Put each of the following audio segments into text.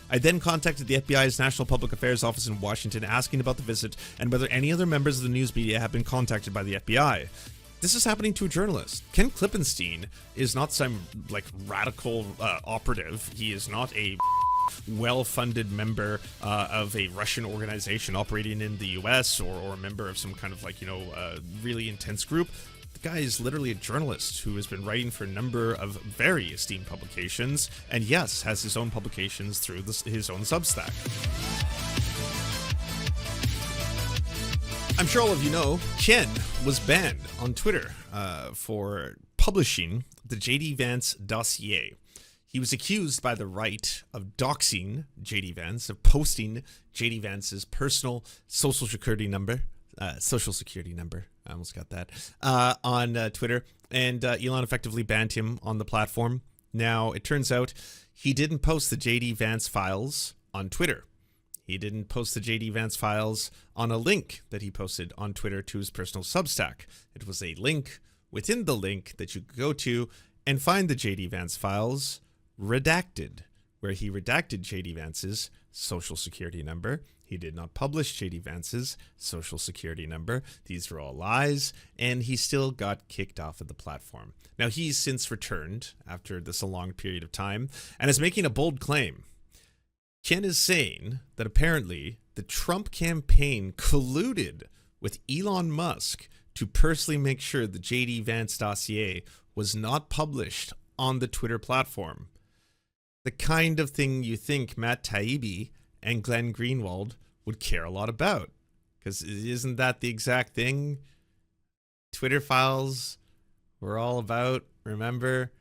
I then contacted the FBI's National Public Affairs Office in Washington asking about the visit and whether any other members of the news media have been contacted by the FBI. This is happening to a journalist. Ken Klippenstein is not some, like, radical operative. He is not a well-funded member of a Russian organization operating in the U.S. or a member of some kind of, like, really intense group. The guy is literally a journalist who has been writing for a number of very esteemed publications, and yes, has his own publications through his own Substack. I'm sure all of you know, Ken was banned on Twitter for publishing the JD Vance Dossier. He was accused by the right of doxing JD Vance, of posting JD Vance's personal social security number, I almost got that, on Twitter, and Elon effectively banned him on the platform. Now, it turns out he didn't post the JD Vance files on Twitter. He didn't post the JD Vance files on a link that he posted on Twitter to his personal Substack. It was a link within the link that you could go to and find the JD Vance files redacted, where he redacted JD Vance's social security number. He did not publish JD Vance's social security number. These are all lies, and he still got kicked off of the platform. Now, he's since returned after this a long period of time and is making a bold claim. Ken is saying that apparently the Trump campaign colluded with Elon Musk to personally make sure the JD Vance dossier was not published on the Twitter platform. The kind of thing you think Matt Taibbi and Glenn Greenwald would care a lot about. Because isn't that the exact thing Twitter files were all about? Remember,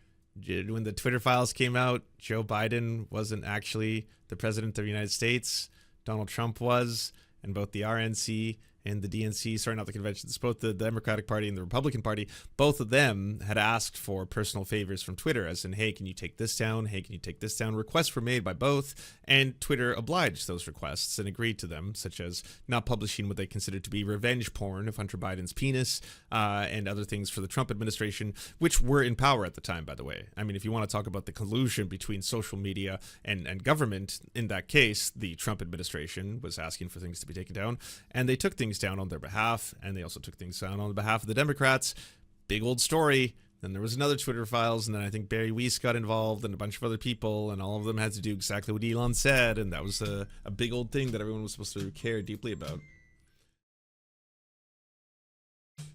when the Twitter files came out, Joe Biden wasn't actually the president of the United States. Donald Trump was, and both the RNC and the DNC, sorry, not the conventions, both the Democratic Party and the Republican Party, both of them had asked for personal favors from Twitter, as in, hey, can you take this down? Hey, can you take this down? Requests were made by both, and Twitter obliged those requests and agreed to them, such as not publishing what they considered to be revenge porn of Hunter Biden's penis, and other things for the Trump administration, which were in power at the time, by the way. I mean, if you want to talk about the collusion between social media and government, in that case, the Trump administration was asking for things to be taken down, and they took things down on their behalf, and they also took things down on behalf of the Democrats. Big old story. Then there was another Twitter files, and then I think Barry Weiss got involved and a bunch of other people, and all of them had to do exactly what Elon said, and that was a big old thing that everyone was supposed to care deeply about.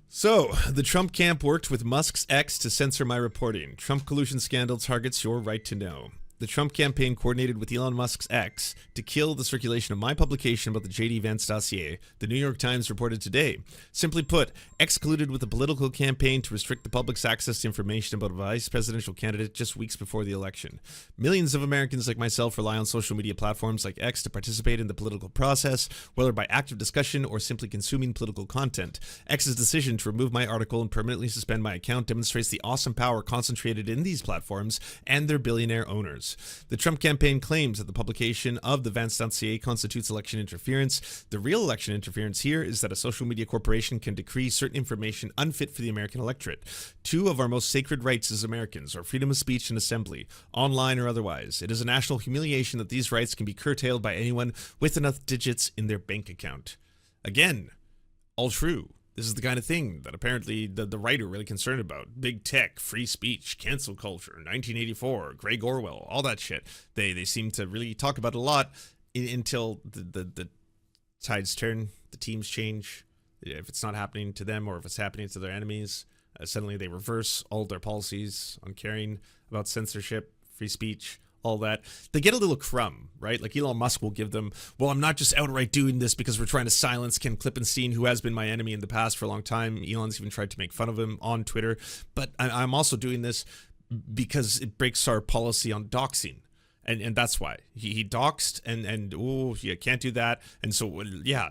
So, the Trump camp worked with Musk's ex to censor my reporting. Trump collusion scandal targets your right to know. The Trump campaign coordinated with Elon Musk's ex to kill the circulation of my publication about the JD Vance dossier, the New York Times reported today. Simply put, X colluded with a political campaign to restrict the public's access to information about a vice presidential candidate just weeks before the election. Millions of Americans like myself rely on social media platforms like X to participate in the political process, whether by active discussion or simply consuming political content. X's decision to remove my article and permanently suspend my account demonstrates the awesome power concentrated in these platforms and their billionaire owners. The Trump campaign claims that the publication of the Vance dossier constitutes election interference. The real election interference here is that a social media corporation can decree certain information unfit for the American electorate. Two of our most sacred rights as Americans are freedom of speech and assembly, online or otherwise. It is a national humiliation that these rights can be curtailed by anyone with enough digits in their bank account. Again, all true. This is the kind of thing that apparently the right are really concerned about. Big tech, free speech, cancel culture, 1984, Greg Orwell, all that shit. They seem to really talk about it a lot until the tides turn, the teams change. If it's not happening to them or if it's happening to their enemies, suddenly they reverse all their policies on caring about censorship, free speech, all that. They get a little crumb, right? Like Elon Musk will give them, well, I'm not just outright doing this because we're trying to silence Ken Klippenstein, who has been my enemy in the past for a long time. Elon's even tried to make fun of him on Twitter. But I'm also doing this because it breaks our policy on doxing. And that's why he doxed and oh, yeah, can't do that. And so, yeah,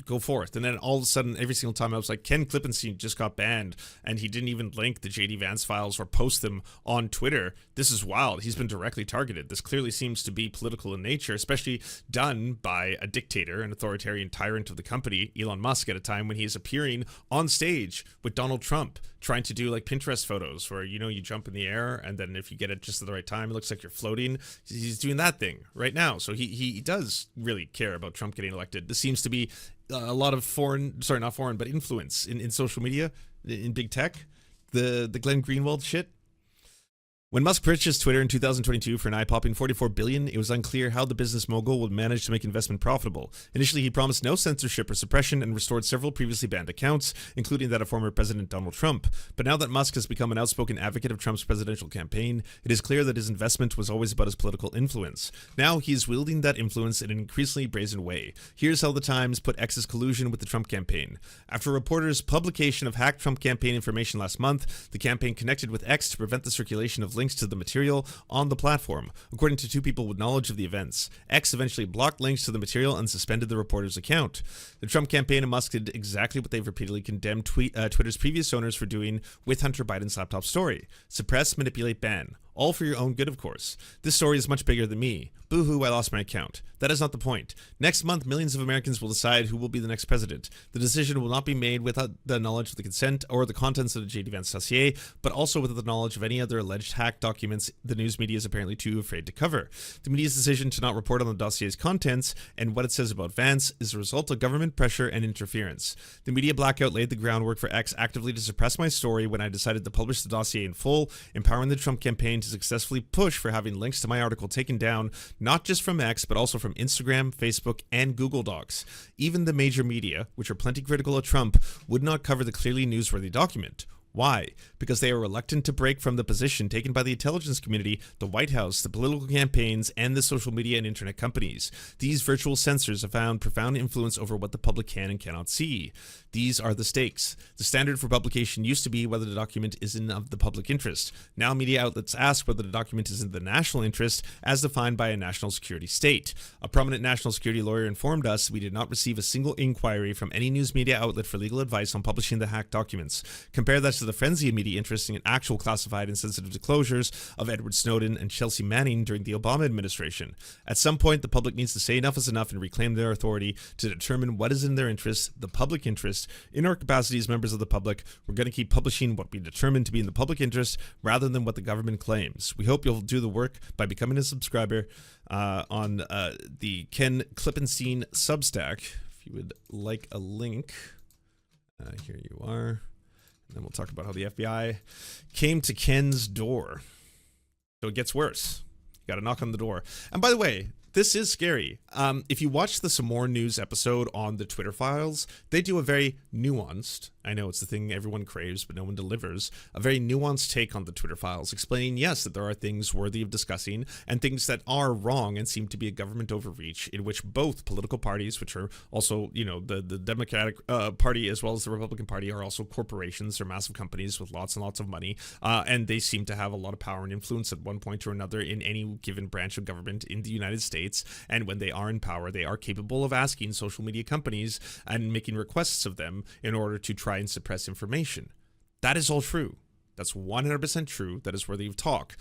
go forth. And then all of a sudden, every single time I was like, Ken Klippenstein just got banned and he didn't even link the JD Vance files or post them on Twitter. This is wild. He's been directly targeted. This clearly seems to be political in nature, especially done by a dictator, an authoritarian tyrant of the company, Elon Musk, at a time when he is appearing on stage with Donald Trump, trying to do like Pinterest photos where, you know, you jump in the air and then if you get it just at the right time, it looks like you're floating. he's doing that thing right now. So he does really care about Trump getting elected. This seems to be a lot of influence in social media, in big tech, the Glenn Greenwald shit. When Musk purchased Twitter in 2022 for an eye-popping $44 billion, it was unclear how the business mogul would manage to make investment profitable. Initially, he promised no censorship or suppression and restored several previously banned accounts, including that of former President Donald Trump. But now that Musk has become an outspoken advocate of Trump's presidential campaign, it is clear that his investment was always about his political influence. Now he is wielding that influence in an increasingly brazen way. Here's how the Times put X's collusion with the Trump campaign. After a reporter's publication of hacked Trump campaign information last month, the campaign connected with X to prevent the circulation of links to the material on the platform, according to two people with knowledge of the events. X eventually blocked links to the material and suspended the reporter's account. The Trump campaign and Musk did exactly what they've repeatedly condemned Twitter's previous owners for doing with Hunter Biden's laptop story. Suppress, manipulate, ban. All for your own good, of course. This story is much bigger than me. Boo-hoo, I lost my account. That is not the point. Next month, millions of Americans will decide who will be the next president. The decision will not be made without the knowledge of the consent or the contents of the JD Vance Dossier, but also without the knowledge of any other alleged hacked documents the news media is apparently too afraid to cover. The media's decision to not report on the dossier's contents and what it says about Vance is a result of government pressure and interference. The media blackout laid the groundwork for X actively to suppress my story when I decided to publish the dossier in full, empowering the Trump campaign to successfully push for having links to my article taken down, not just from X, but also from Instagram, Facebook, and Google Docs. Even the major media, which are plenty critical of Trump, would not cover the clearly newsworthy document. Why? Because they are reluctant to break from the position taken by the intelligence community, the White House, the political campaigns, and the social media and internet companies. These virtual censors have found profound influence over what the public can and cannot see. These are the stakes. The standard for publication used to be whether the document is in of the public interest. Now media outlets ask whether the document is in the national interest as defined by a national security state. A prominent national security lawyer informed us we did not receive a single inquiry from any news media outlet for legal advice on publishing the hacked documents. Compare that to the frenzy of media interest in actual classified and sensitive disclosures of Edward Snowden and Chelsea Manning during the Obama administration. At some point, the public needs to say enough is enough and reclaim their authority to determine what is in their interest, the public interest. In our capacity as members of the public, we're going to keep publishing what we determine to be in the public interest rather than what the government claims. We hope you'll do the work by becoming a subscriber on the Ken Klippenstein Substack. If you would like a link, here you are. And then we'll talk about how the FBI came to Ken's door. So it gets worse. You got to knock on the door. And by the way, this is scary. If you watch the Some More News episode on the Twitter files, they do a very nuanced, I know it's the thing everyone craves, but no one delivers, a very nuanced take on the Twitter files, explaining, yes, that there are things worthy of discussing and things that are wrong and seem to be a government overreach in which both political parties, which are also, you know, the Democratic Party as well as the Republican Party, are also corporations. They're massive companies with lots and lots of money, and they seem to have a lot of power and influence at one point or another in any given branch of government in the United States. And when they are in power, they are capable of asking social media companies and making requests of them in order to try and suppress information. That is all true. That's 100% true. That is worthy of talk.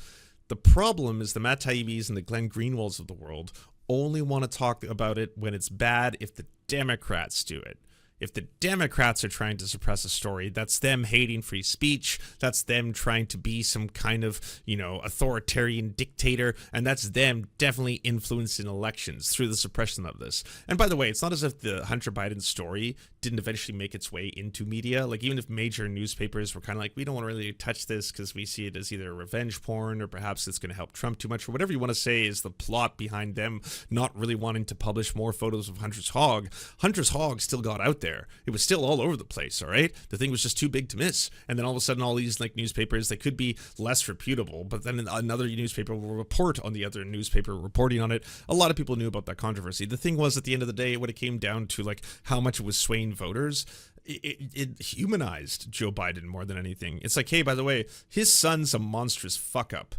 The problem is the Matt Taibbis and the Glenn Greenwalds of the world only want to talk about it when it's bad if the Democrats do it. If the Democrats are trying to suppress a story, that's them hating free speech. That's them trying to be some kind of, you know, authoritarian dictator. And that's them definitely influencing elections through the suppression of this. And by the way, it's not as if the Hunter Biden story didn't eventually make its way into media. Like, even if major newspapers were kind of like, we don't want to really touch this because we see it as either revenge porn or perhaps it's going to help Trump too much, or whatever you want to say is the plot behind them not really wanting to publish more photos of Hunter's hog. Hunter's hog still got out there. It was still all over the place, all right? The thing was just too big to miss. And then all of a sudden, all these like newspapers, they could be less reputable, but then another newspaper will report on the other newspaper reporting on it. A lot of people knew about that controversy. The thing was, at the end of the day, when it came down to like how much it was swaying voters, it humanized Joe Biden more than anything. It's like, hey, by the way, his son's a monstrous fuck up,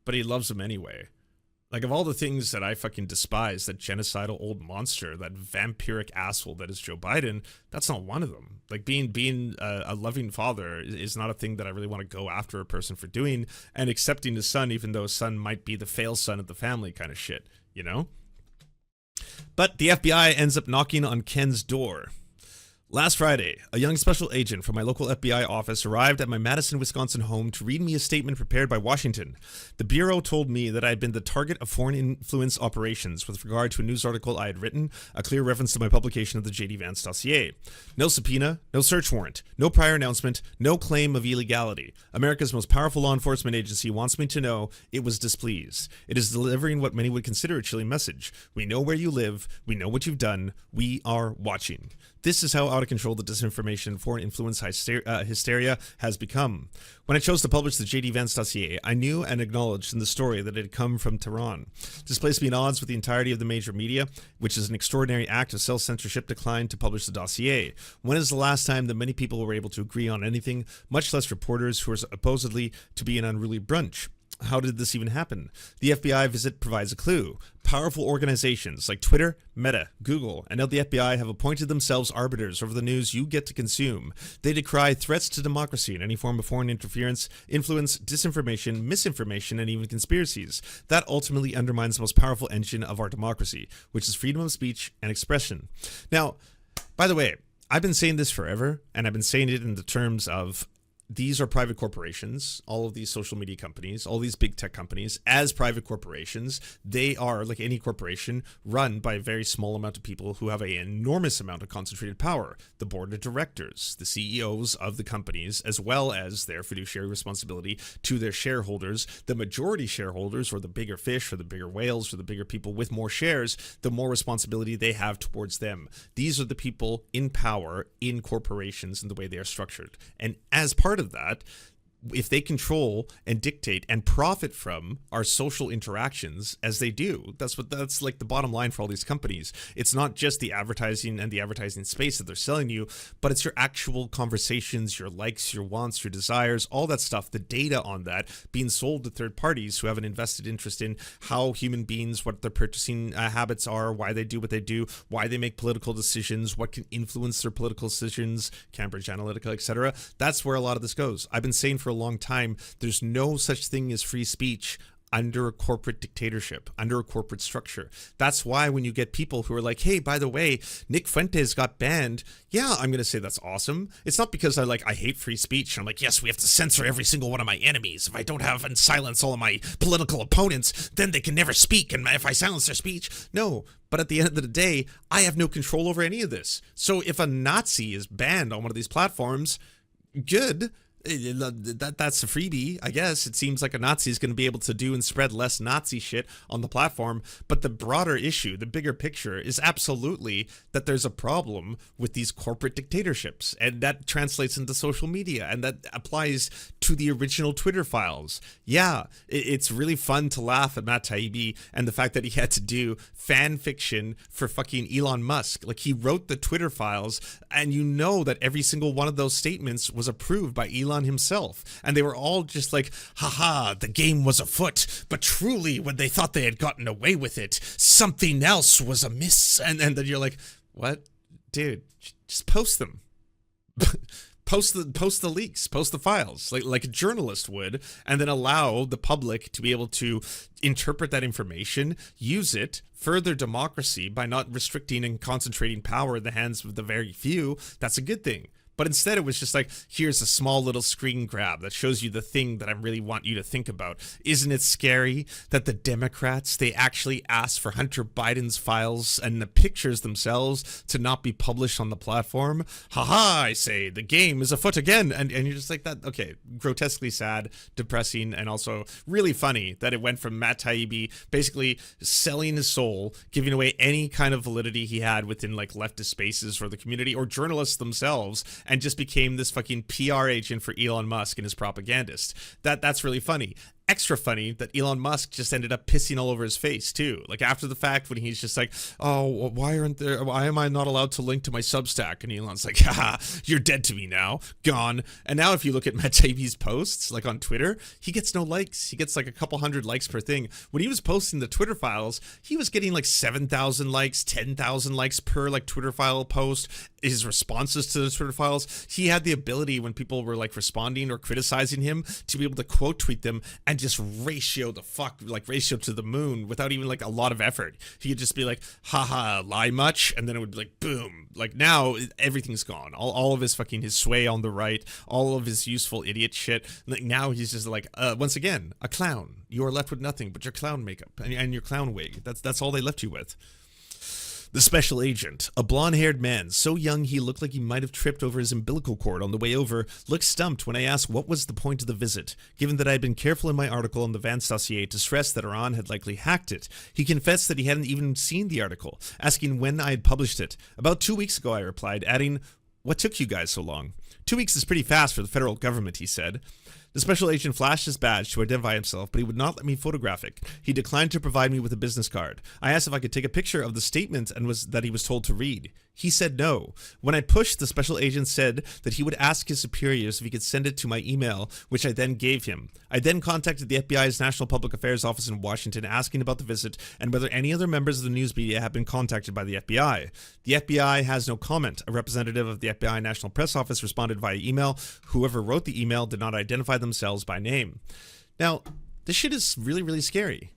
but he loves him anyway. Like, of all the things that I fucking despise, that genocidal old monster, that vampiric asshole that is Joe Biden, that's not one of them. Like, being a loving father is not a thing that I really want to go after a person for doing, and accepting his son, even though his son might be the fail son of the family kind of shit, you know? But the FBI ends up knocking on Ken's door. Last Friday, a young special agent from my local FBI office arrived at my Madison, Wisconsin home to read me a statement prepared by Washington. The Bureau told me that I had been the target of foreign influence operations with regard to a news article I had written, a clear reference to my publication of the JD Vance Dossier. No subpoena, no search warrant, no prior announcement, no claim of illegality. America's most powerful law enforcement agency wants me to know it was displeased. It is delivering what many would consider a chilling message. We know where you live, we know what you've done, we are watching. This is how out of control the disinformation and foreign influence hysteria has become. When I chose to publish the JD Vance Dossier, I knew and acknowledged in the story that it had come from Tehran. This placed me at odds with the entirety of the major media, which is an extraordinary act of self-censorship, declined to publish the dossier. When is the last time that many people were able to agree on anything, much less reporters who are supposedly to be an unruly bunch? How did this even happen? The FBI visit provides a clue. Powerful organizations like Twitter, Meta, Google, and now the FBI have appointed themselves arbiters over the news you get to consume. They decry threats to democracy and any form of foreign interference, influence, disinformation, misinformation, and even conspiracies. That ultimately undermines the most powerful engine of our democracy, which is freedom of speech and expression. Now, by the way, I've been saying this forever, and I've been saying it in the terms of these are private corporations, all of these social media companies, all these big tech companies, as private corporations, they are, like any corporation, run by a very small amount of people who have an enormous amount of concentrated power. The board of directors, the CEOs of the companies, as well as their fiduciary responsibility to their shareholders. The majority shareholders, or the bigger fish, or the bigger whales, or the bigger people with more shares, the more responsibility they have towards them. These are the people in power in corporations and the way they are structured. And as part of that, if they control and dictate and profit from our social interactions as they do, that's like the bottom line for all these companies. It's not just the advertising and the advertising space that they're selling you, but it's your actual conversations, your likes, your wants, your desires, all that stuff, the data on that being sold to third parties who have an invested interest in how human beings, what their purchasing habits are, why they do what they do, why they make political decisions, what can influence their political decisions, Cambridge Analytica, etc. That's where a lot of this goes. I've been saying for a long time, there's no such thing as free speech under a corporate dictatorship, under a corporate structure. That's why when you get people who are like, hey, by the way, Nick Fuentes got banned, yeah, I'm going to say that's awesome. It's not because I hate free speech. I'm like, yes, we have to censor every single one of my enemies. If I don't have and silence all of my political opponents, then they can never speak. And if I silence their speech, no. But at the end of the day, I have no control over any of this. So if a Nazi is banned on one of these platforms, good. That's a freebie, I guess. It seems like a Nazi is going to be able to do and spread less Nazi shit on the platform. But the broader issue, the bigger picture, is absolutely that there's a problem with these corporate dictatorships. And that translates into social media. And that applies to the original Twitter files. Yeah, it's really fun to laugh at Matt Taibbi and the fact that he had to do fan fiction for fucking Elon Musk. Like, he wrote the Twitter files, and you know that every single one of those statements was approved by Elon himself, and they were all just like, haha, the game was afoot, but truly when they thought they had gotten away with it, something else was amiss. And then you're like, what? Dude, just post them. Post the leaks, post the files, like a journalist would, and then allow the public to be able to interpret that information, use it, further democracy by not restricting and concentrating power in the hands of the very few. That's a good thing. But instead, it was just like, here's a small little screen grab that shows you the thing that I really want you to think about. Isn't it scary that the Democrats, they actually asked for Hunter Biden's files and the pictures themselves to not be published on the platform? Haha, I say, the game is afoot again. And you're just like, that, okay, grotesquely sad, depressing, and also really funny that it went from Matt Taibbi basically selling his soul, giving away any kind of validity he had within like leftist spaces or the community or journalists themselves, and just became this fucking PR agent for Elon Musk and his propagandist. That's really funny. Extra funny that Elon Musk just ended up pissing all over his face too. Like after the fact, when he's just like, oh, why am I not allowed to link to my Substack? And Elon's like, haha, you're dead to me now, gone. And now if you look at Matt Taibbi's posts, like on Twitter, he gets no likes. He gets like a couple hundred likes per thing. When he was posting the Twitter files, he was getting like 7,000 likes, 10,000 likes per like Twitter file post. His responses to the Twitter files, he had the ability when people were like responding or criticizing him to be able to quote tweet them and and just ratio to the moon without even like a lot of effort. He could just be like, haha, lie much, and then it would be like, boom. Like now everything's gone. All of his sway on the right, all of his useful idiot shit. Like now he's just like, once again, a clown. You are left with nothing but your clown makeup and your clown wig. That's all they left you with. The special agent, a blonde-haired man, so young he looked like he might have tripped over his umbilical cord on the way over, looked stumped when I asked what was the point of the visit. Given that I had been careful in my article on the Vance Dossier to stress that Iran had likely hacked it, he confessed that he hadn't even seen the article, asking when I had published it. About 2 weeks ago, I replied, adding, "What took you guys so long?" 2 weeks is pretty fast for the federal government, he said. The special agent flashed his badge to identify himself, but he would not let me photograph it. He declined to provide me with a business card. I asked if I could take a picture of the statement and that he was told to read. He said no. When I pushed, the special agent said that he would ask his superiors if he could send it to my email, which I then gave him. I then contacted the FBI's National Public Affairs Office in Washington asking about the visit and whether any other members of the news media have been contacted by the FBI. The FBI has no comment. A representative of the FBI National Press Office responded via email. Whoever wrote the email did not identify themselves by name. Now, this shit is really, really scary.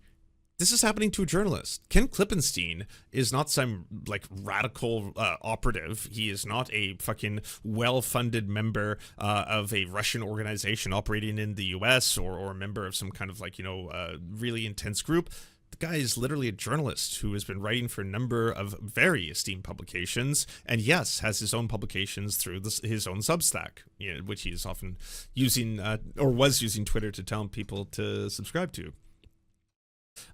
This is happening to a journalist. Ken Klippenstein is not some like radical operative. He is not a fucking well-funded member of a Russian organization operating in the US or a member of some kind of like, really intense group. The guy is literally a journalist who has been writing for a number of very esteemed publications, and yes, has his own publications through his own Substack, which he is often using or was using Twitter to tell people to subscribe to.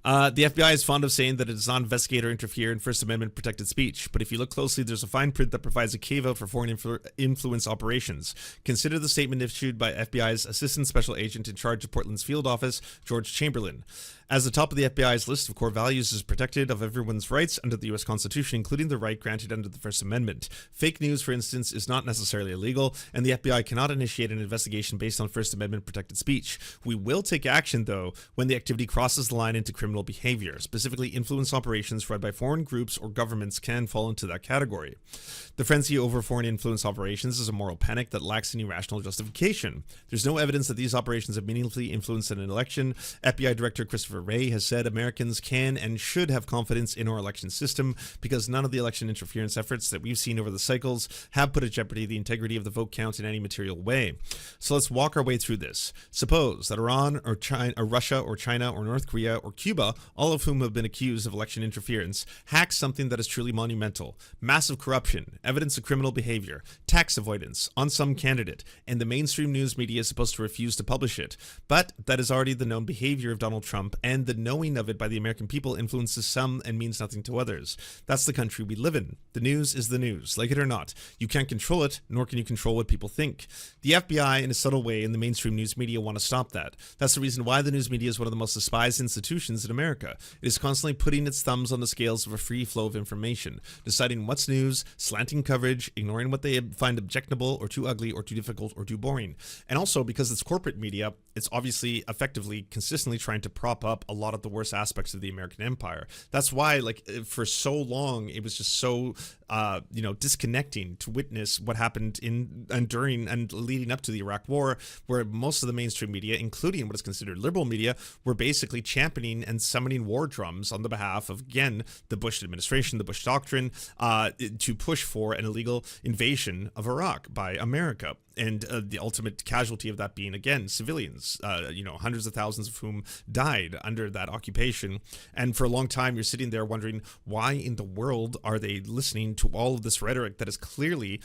The FBI is fond of saying that it does not investigate or interfere in First Amendment protected speech, but if you look closely, there's a fine print that provides a caveat for foreign influence operations. Consider the statement issued by FBI's Assistant Special Agent in charge of Portland's field office, George Chamberlain. As the top of the FBI's list of core values is protected of everyone's rights under the U.S. Constitution, including the right granted under the First Amendment. Fake news, for instance, is not necessarily illegal, and the FBI cannot initiate an investigation based on First Amendment protected speech. We will take action, though, when the activity crosses the line into criminal behavior. Specifically, influence operations run by foreign groups or governments can fall into that category. The frenzy over foreign influence operations is a moral panic that lacks any rational justification. There's no evidence that these operations have meaningfully influenced an election. FBI Director Christopher Wray has said Americans can and should have confidence in our election system because none of the election interference efforts that we've seen over the cycles have put at jeopardy the integrity of the vote count in any material way. So let's walk our way through this. Suppose that Iran or China or Russia or China or North Korea or Cuba, all of whom have been accused of election interference, hack something that is truly monumental. Massive corruption, evidence of criminal behavior, tax avoidance on some candidate, and the mainstream news media is supposed to refuse to publish it. But that is already the known behavior of Donald Trump, and the knowing of it by the American people influences some and means nothing to others. That's the country we live in. The news is the news, like it or not. You can't control it, nor can you control what people think. The FBI, in a subtle way, and the mainstream news media want to stop that. That's the reason why the news media is one of the most despised institutions in America. It is constantly putting its thumbs on the scales of a free flow of information, deciding what's news, slanting coverage, ignoring what they find objectionable or too ugly or too difficult or too boring. And also, because it's corporate media, it's obviously effectively, consistently trying to prop up a lot of the worst aspects of the American empire. That's why, like, for so long, it was just so, disconnecting to witness what happened in and during and leading up to the Iraq War, where most of the mainstream media, including what is considered liberal media, were basically championing and summoning war drums on the behalf of, again, the Bush administration, the Bush doctrine, to push for an illegal invasion of Iraq by America. And the ultimate casualty of that being, again, civilians, hundreds of thousands of whom died under that occupation. And for a long time, you're sitting there wondering, why in the world are they listening to all of this rhetoric that is clearly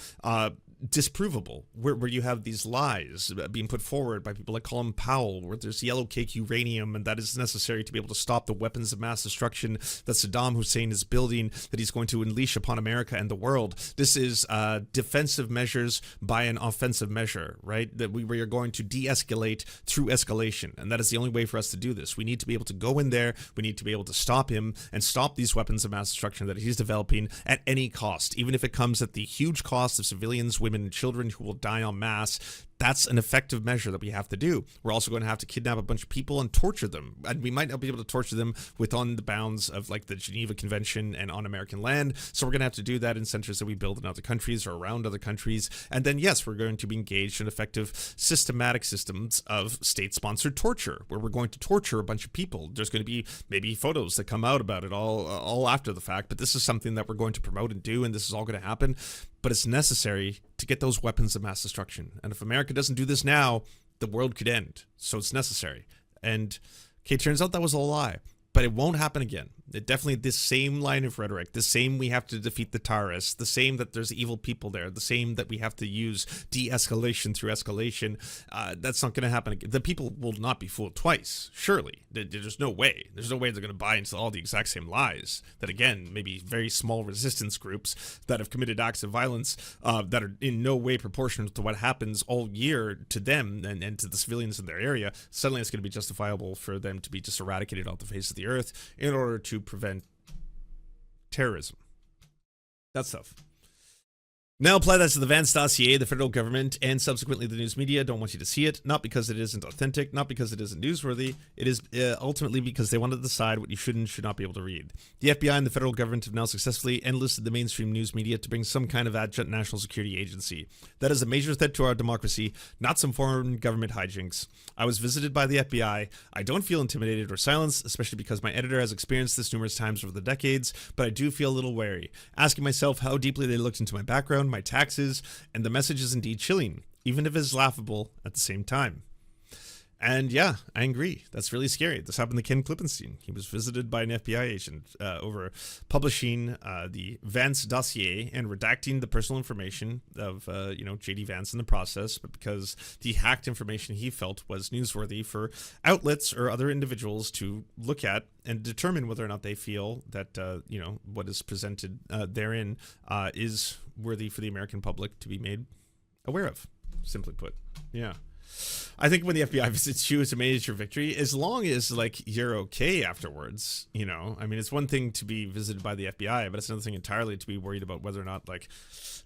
disprovable, where you have these lies being put forward by people like Colin Powell, where there's yellow cake uranium, and that is necessary to be able to stop the weapons of mass destruction that Saddam Hussein is building, that he's going to unleash upon America and the world. This is defensive measures by an offensive measure, right? That we are going to de-escalate through escalation, and that is the only way for us to do this. We need to be able to go in there, we need to be able to stop him and stop these weapons of mass destruction that he's developing at any cost, even if it comes at the huge cost of civilians, women, and children who will die en masse. That's an effective measure that we have to do. We're also going to have to kidnap a bunch of people and torture them. And we might not be able to torture them within the bounds of like the Geneva Convention and on American land. So we're going to have to do that in centers that we build in other countries or around other countries. And then, yes, we're going to be engaged in effective systematic systems of state-sponsored torture, where we're going to torture a bunch of people. There's going to be maybe photos that come out about it all after the fact, but this is something that we're going to promote and do, and this is all going to happen. But it's necessary to get those weapons of mass destruction. And if America doesn't do this now, the world could end. So it's necessary. And okay, turns out that was a lie, but it won't happen again. It definitely, this same line of rhetoric, the same we have to defeat the terrorists, the same that there's evil people there, the same that we have to use de-escalation through escalation, that's not going to happen again. The people will not be fooled twice, surely. There's no way. There's no way they're going to buy into all the exact same lies that, again, maybe very small resistance groups that have committed acts of violence that are in no way proportional to what happens all year to them and to the civilians in their area. Suddenly it's going to be justifiable for them to be just eradicated off the face of the earth in order to prevent terrorism. That stuff. Now apply that to the Vance Dossier. The federal government and subsequently the news media don't want you to see it, not because it isn't authentic, not because it isn't newsworthy. It is ultimately because they want to decide what you should and should not be able to read. The FBI and the federal government have now successfully enlisted the mainstream news media to bring some kind of adjunct national security agency. That is a major threat to our democracy, not some foreign government hijinks. I was visited by the FBI. I don't feel intimidated or silenced, especially because my editor has experienced this numerous times over the decades, but I do feel a little wary, asking myself how deeply they looked into my background, my taxes, and the message is indeed chilling, even if it is laughable at the same time. And yeah, I agree. That's really scary. This happened to Ken Klippenstein. He was visited by an FBI agent over publishing the Vance Dossier and redacting the personal information of, JD Vance in the process, but because the hacked information he felt was newsworthy for outlets or other individuals to look at and determine whether or not they feel that, what is presented therein is worthy for the American public to be made aware of, simply put. Yeah. I think when the FBI visits you, it's a major victory, as long as like you're okay afterwards. I mean, it's one thing to be visited by the FBI, but it's another thing entirely to be worried about whether or not, like,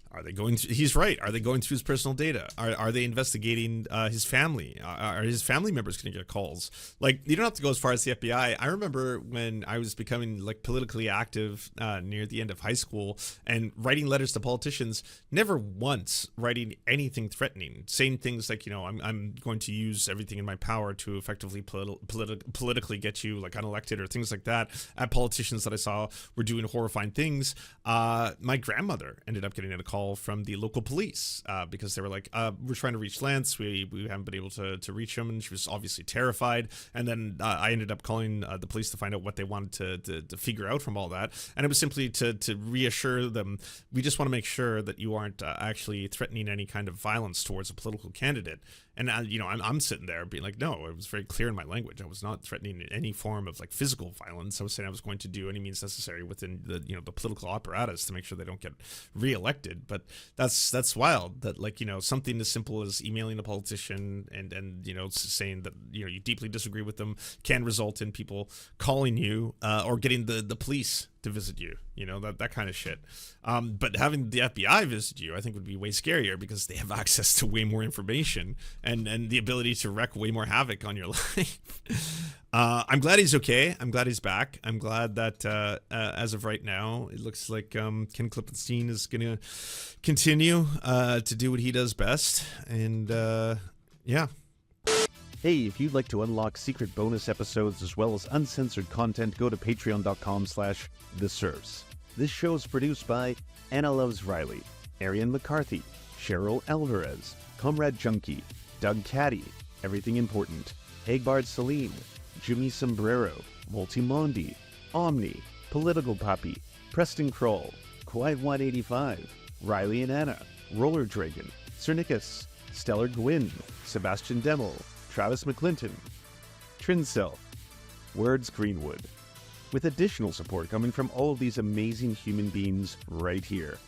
are they going through, he's right, are they going through his personal data? Are they investigating his family? Are his family members going to get calls? Like, you don't have to go as far as the FBI. I remember when I was becoming like politically active near the end of high school and writing letters to politicians, never once writing anything threatening, saying things like, I'm going to use everything in my power to effectively politically get you like unelected or things like that at politicians that I saw were doing horrifying things. My grandmother ended up getting a call from the local police because they were like, we're trying to reach Lance. We haven't been able to reach him. And she was obviously terrified. And then I ended up calling the police to find out what they wanted to figure out from all that. And it was simply to reassure them, we just want to make sure that you aren't actually threatening any kind of violence towards a political candidate. And I'm sitting there being like, no, it was very clear in my language. I was not threatening any form of like physical violence. I was saying I was going to do any means necessary within the the political apparatus to make sure they don't get reelected. But that's wild that something as simple as emailing a politician and saying that you deeply disagree with them can result in people calling you or getting the police to visit you, that kind of shit. But having the FBI visit you, I think would be way scarier because they have access to way more information and the ability to wreak way more havoc on your life. I'm glad he's okay. I'm glad he's back. I'm glad that as of right now, it looks like Ken Klippenstein is going to continue to do what he does best. And yeah. Hey, if you'd like to unlock secret bonus episodes as well as uncensored content, go to patreon.com/The Serfs. This show is produced by Anna Loves Riley, Arian McCarthy, Cheryl Alvarez, Comrade Junkie, Doug Caddy, Everything Important, Hagbard Celine, Jimmy Sombrero, Multimondi, Omni, Political Puppy, Preston Kroll, Quiet 185, Riley and Anna, Roller Dragon, Cernicus, Stellar Gwyn, Sebastian Demel, Travis McClinton, Trincel, Words Greenwood, with additional support coming from all of these amazing human beings right here.